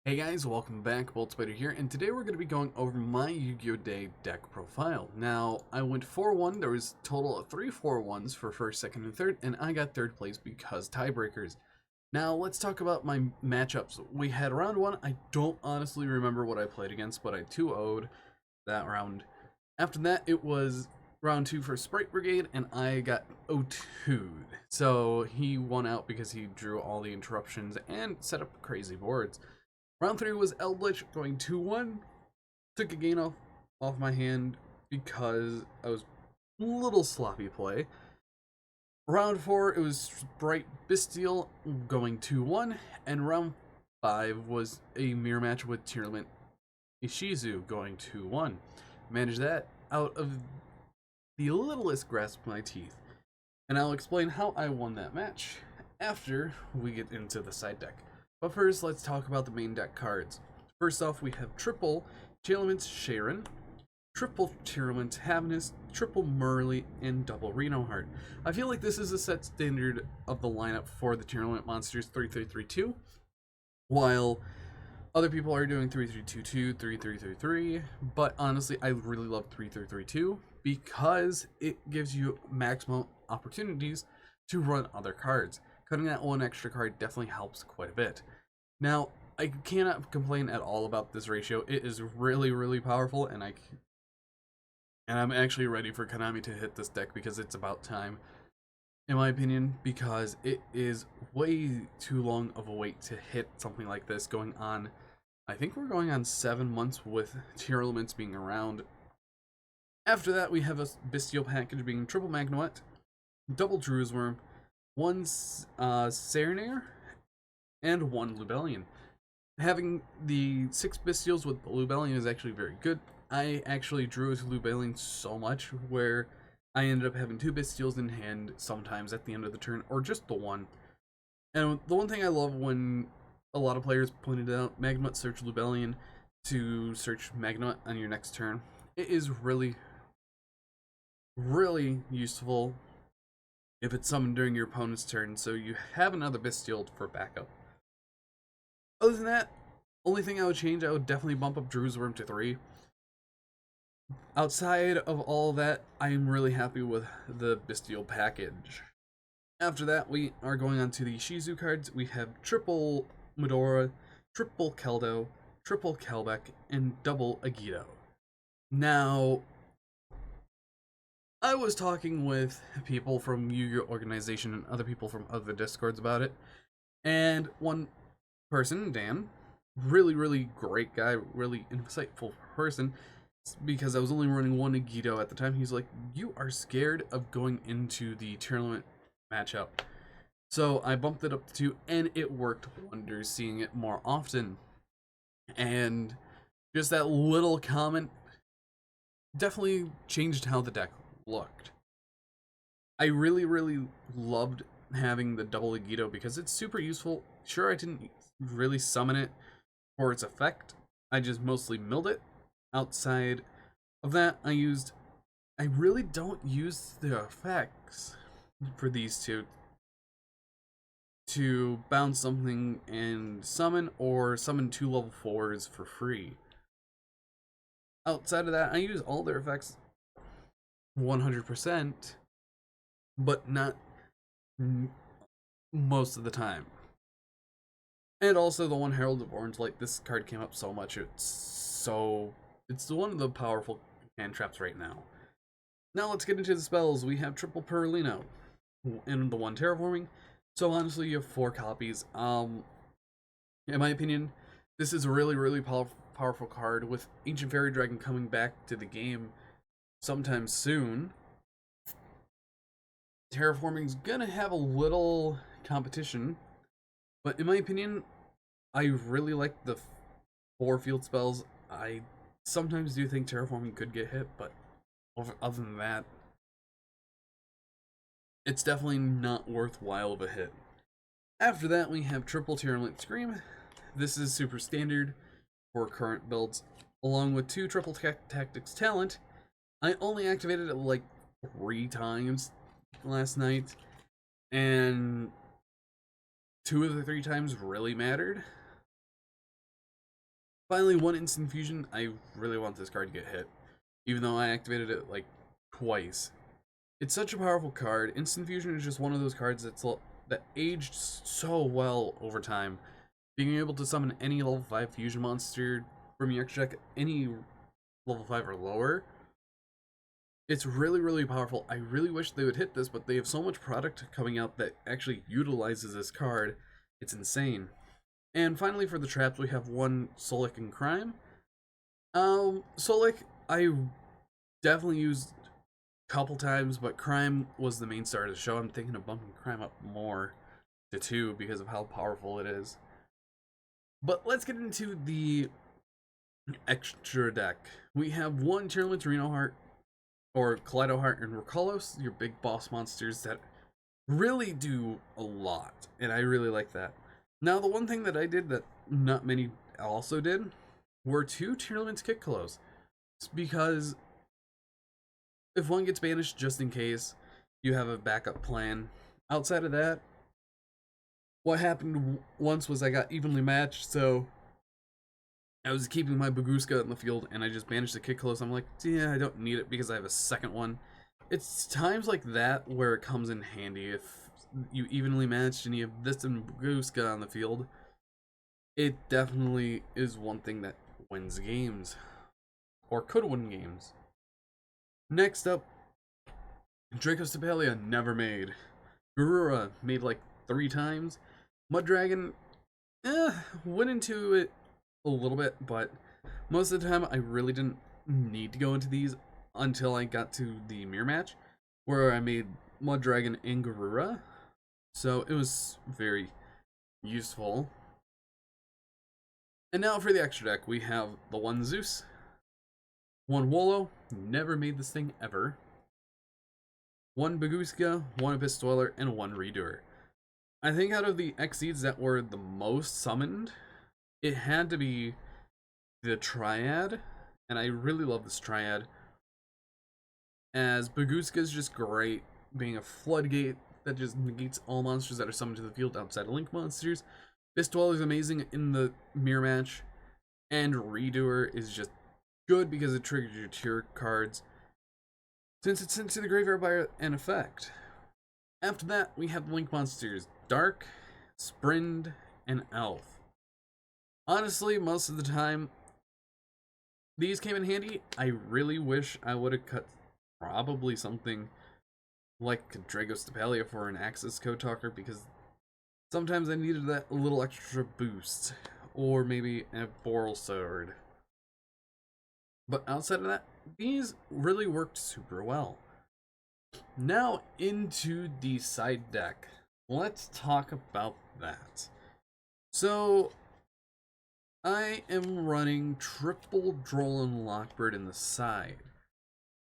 Hey guys, welcome back, Bolt Spider here, and today we're going to be going over my Yu-Gi-Oh! Day deck profile. Now, I went 4-1, there was a total of 3 4-1s for first, second, and third, and I got third place because tiebreakers. Now, let's talk about my matchups. We had round 1, I don't honestly remember what I played against, but I 2-0'd that round. After that, it was round 2 for Sprite Brigade, and I got 0-2'd. So, he won out because he drew all the interruptions and set up crazy boards. Round 3 was Eldritch going 2-1. Took a gain off my hand because I was a little sloppy play. Round 4 it was Sprite Bestial going 2-1. And round 5 was a mirror match with Tearlaments Ishizu going 2-1. Managed that out of the littlest grasp of my teeth. And I'll explain how I won that match after we get into the side deck. But first, let's talk about the main deck cards. First off, we have triple Tearlaments Sharon, triple Tearlaments Havnus, triple Murley, and double Reno Heart. I feel like this is a set standard of the lineup for the Tearlament monsters 3332, while other people are doing 3322, 3333, but honestly, I really love 3332 because it gives you maximum opportunities to run other cards. Cutting that one extra card definitely helps quite a bit. Now, I cannot complain at all about this ratio. It is really, really powerful, and I'm actually ready for Konami to hit this deck because it's about time, in my opinion, because it is way too long of a wait to hit something like this going on. I think we're going on 7 months with Tearlaments being around. After that, we have a Bestial package being triple Magnoet, double Drewsworm, one Serenair, and one Lubellion. Having the 6 Bestials with Lubellion is actually very good. I actually drew a Lubellion so much where I ended up having 2 Bestials in hand sometimes at the end of the turn, or just the one. And the one thing I love when a lot of players pointed out, Magnoet search Lubellion to search Magnoet on your next turn. It is really, really useful if it's summoned during your opponent's turn, so you have another Bestial for backup. Other than that, only thing I would change, I would definitely bump up Drewsworm to 3. Outside of all that, I'm really happy with the Bestial package. After that, we are going on to the Ishizu cards. We have triple Medora, triple Keldo, triple Kelbeck, and double Agito. Now, I was talking with people from Yu-Gi-Oh! Organization and other people from other Discords about it, and one person, Dan, really, really great guy, really insightful person, because I was only running one Agito at the time, he's like, you are scared of going into the tournament matchup. So I bumped it up to 2, and it worked wonders seeing it more often. And just that little comment definitely changed how the deck looked. I really, really loved having the double Agito because it's super useful. Sure, I didn't really summon it for its effect. I just mostly milled it. Outside of that, I really don't use the effects for these two to bounce something and summon, or summon 2 level 4s for free. Outside of that, I use all their effects 100%, but not most of the time. And also the one Herald of Orange Light, this card came up so much, it's one of the powerful hand traps right now. Now let's get into the spells. We have triple Perlino and the one Terraforming. So honestly, you have 4 copies. In my opinion, this is a really, really powerful card. With Ancient Fairy Dragon coming back to the game sometime soon, Terraforming's gonna have a little competition. But in my opinion, I really like the 4 field spells. I sometimes do think Terraforming could get hit, but other than that, it's definitely not worthwhile of a hit. After that, we have triple Tearlaments Scream. This is super standard for current builds, along with 2 triple Tactics Talent. I only activated it like 3 times last night, and 2 of the 3 times really mattered. Finally, one instant fusion. I really want this card to get hit, even though I activated it like twice. It's such a powerful card. Instant fusion is just one of those cards that aged so well over time. Being able to summon any level 5 fusion monster from your extra deck, any level 5 or lower, it's really, really powerful. I really wish they would hit this, but they have so much product coming out that actually utilizes this card. It's insane. And finally, for the traps, we have one Solik and Crime. Solik, I definitely used a couple times, but Crime was the main star of the show. I'm thinking of bumping Crime up more to 2 because of how powerful it is. But let's get into the extra deck. We have one Tearlaments, Reno Heart, or Kaleido Heart, and Rokolos, your big boss monsters that really do a lot, and I really like that. Now, the one thing that I did that not many also did were 2 Tearlaments Kitkalos, because if one gets banished, just in case, you have a backup plan. Outside of that, what happened once was I got evenly matched, so I was keeping my Baguska in the field, and I just banished the Kitkalos. I'm like, yeah, I don't need it because I have a second one. It's times like that where it comes in handy. If you evenly matched and you have this and Baguska on the field, it definitely is one thing that wins games, or could win games. Next up, Dracostapelia never made. Garura made like 3 times. Mud Dragon, went into it a little bit, but most of the time I really didn't need to go into these until I got to the mirror match, where I made Mud Dragon and Garura. So it was very useful. And now for the extra deck, we have the one Zeus, one Wolo, never made this thing ever, one Baguska, one Abyss Dweller, and one Redoer. I think out of the Xyzs that were the most summoned, it had to be the Triad, and I really love this Triad, as Baguska is just great, being a floodgate that just negates all monsters that are summoned to the field outside of Link monsters. Abyss Dweller is amazing in the mirror match, and Redoer is just good because it triggers your tier cards, since it's sent to the graveyard by an effect. After that, we have Link monsters Dark, Sprind, and Elf. Honestly, most of the time, these came in handy. I really wish I would have cut probably something like Dragostapelia for an Axis Code Talker, because sometimes I needed that little extra boost. Or maybe a Boral Sword. But outside of that, these really worked super well. Now into the side deck. Let's talk about that. So, I am running triple Drolan Lockbird in the side.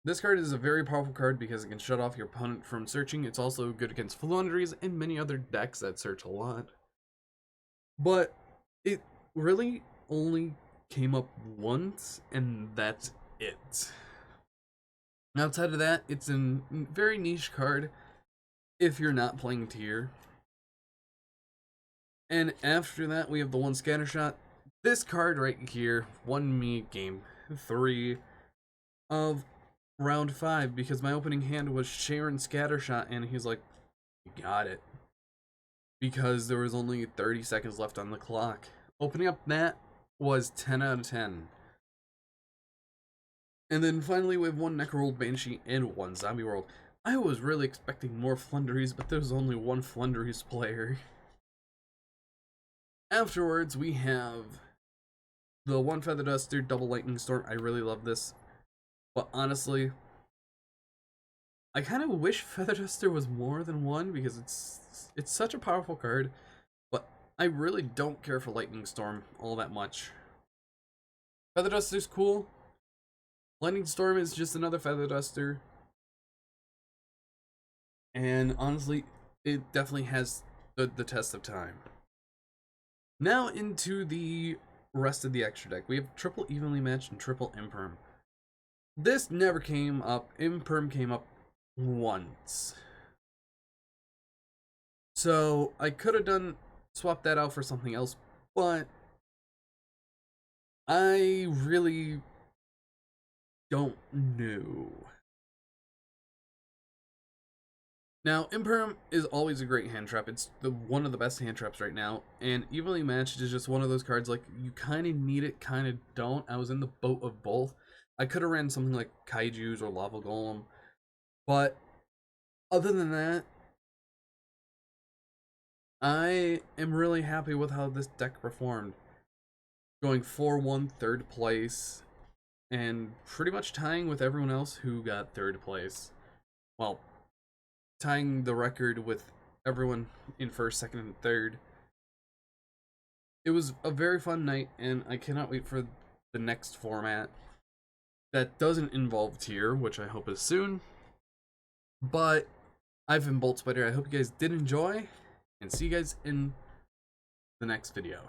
This card is a very powerful card because it can shut off your opponent from searching. It's also good against Floowandereeze and many other decks that search a lot. But it really only came up once, and that's it. Outside of that, it's a very niche card if you're not playing tier. And after that, we have the one Scattershot. This card right here won me game 3 of round 5 because my opening hand was Sharon Scattershot, and he's like, you got it. Because there was only 30 seconds left on the clock. Opening up that was 10 out of 10. And then finally we have one Necroworld Banshee and one Zombie World. I was really expecting more Floowandereeze, but there's only one Floowandereeze player. Afterwards, we have the one Feather Duster, double Lightning Storm. I really love this. But honestly, I kind of wish Feather Duster was more than one because it's such a powerful card. But I really don't care for Lightning Storm all that much. Feather Duster's cool. Lightning Storm is just another Feather Duster. And honestly, it definitely has the test of time. Now into the rest of the extra deck. We have triple Evenly Matched and triple Imperm. This never came up. Imperm came up once. So I could have swapped that out for something else, but I really don't know. Now, Imperm is always a great hand trap. It's one of the best hand traps right now, and Evenly Matched is just one of those cards, like, you kind of need it, kind of don't. I was in the boat of both. I could have ran something like Kaijus or Lava Golem, but other than that, I am really happy with how this deck performed. Going 4-1 third place, and pretty much tying with everyone else who got third place. Well, tying the record with everyone in first, second, and third. It was a very fun night, and I cannot wait for the next format that doesn't involve tier, which I hope is soon. But I've been Bolt Spider. I hope you guys did enjoy, and see you guys in the next video.